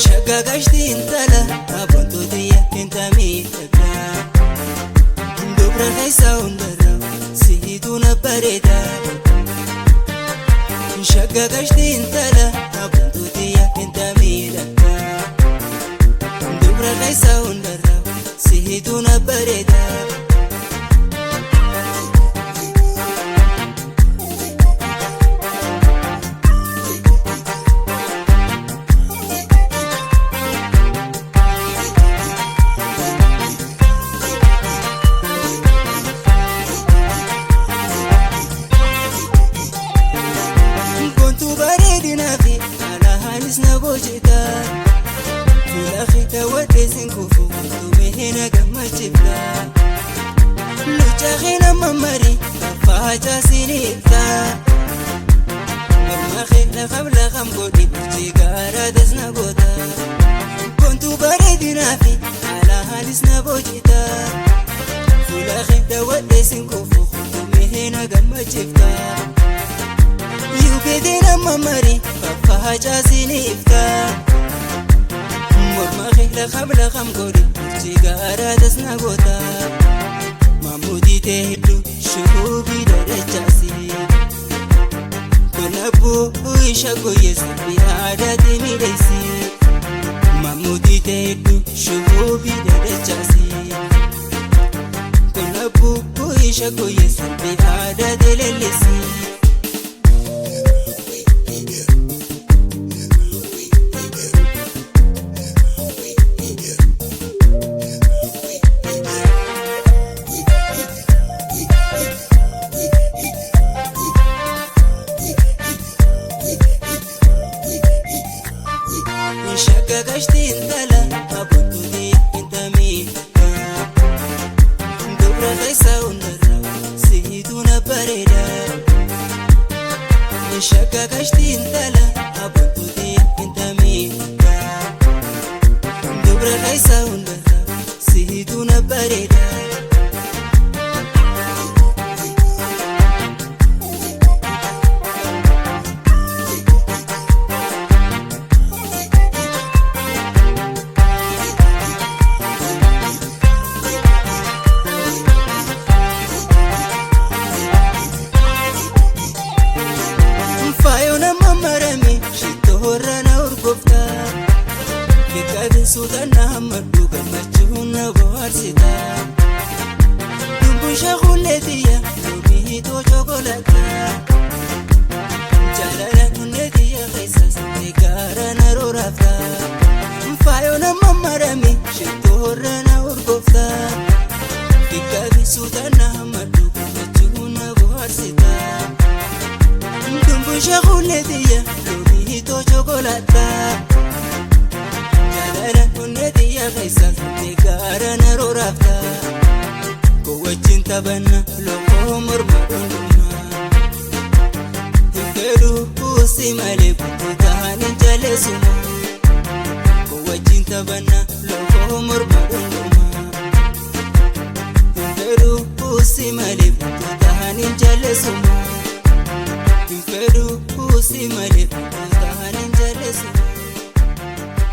Shagagashti intala abuntu diya intami taga Dubra kaisa undara sihituna pareda Shagagashti intala abuntu diya intami taga Dubra kaisa undara sihituna pareda Nabojita Fulahi tawade sinkufu Tumehena gama chipta Luchahena mamari Kafaja sinipta Marmahe lakhabla khamgodi Chigara desnagota Kontu baredi nafi Ala halis nabojita Fulahi tawade sinkufu Tumehena gama chipta Yubedena mamari Kafaja sinifta Mormahi lakhabla khamgodi Chigara desnagota Mamudi tehdu shuhubi darajasi Konabu uisha goyesi Bihadati midesi Mamudi tehdu shuhubi darajasi Konabu uisha goyesi Bihadati lelesi Shagagashti intala abuntu diya intami Dubra kaisa undara sihituna pareda Shagagashti intala abuntu diya intami Dubra kaisa undara sihituna pareda Sudana hamadu gamachuna boharsita Dumbusha khuletiya Lumihito chocolata Jalala nunetiya khaisas Negara narorafta Mfayona mamarami Shitorana urgofta Kikabi sudana hamadu gamachuna boharsita Dumbusha khuletiya Lumihito chocolata Unetiya kaisa negara narorafta Kowachin tabana loko mormadunduma Hifedu usimale kututahanin jalesuma Kowachin tabana loko mormadunduma Hifedu usimale kututahanin jalesuma Hifedu usimale kututahanin jalesuma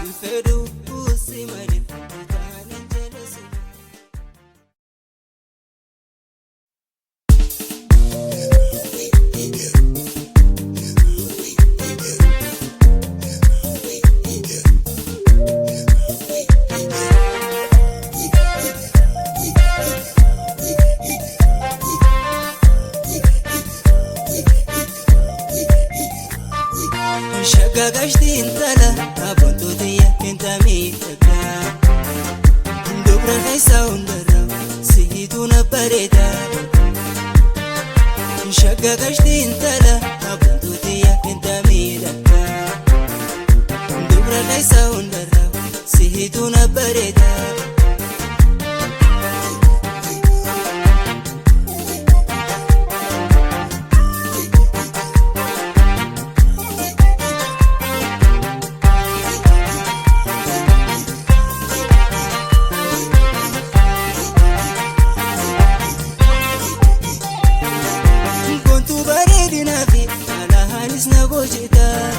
Hifedu usimale kututahanin jalesuma Shagagashti intala abuntu diya intami taga Dubra kaisa undara sihituna pareda Shagagashti intala abuntu diya intami taga Dubra kaisa undara sihituna pareda asna bojita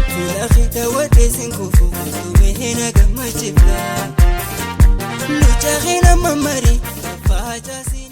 Fulakita wadesin kufu Tumehena gamajibla Luchahina mamari Fajasi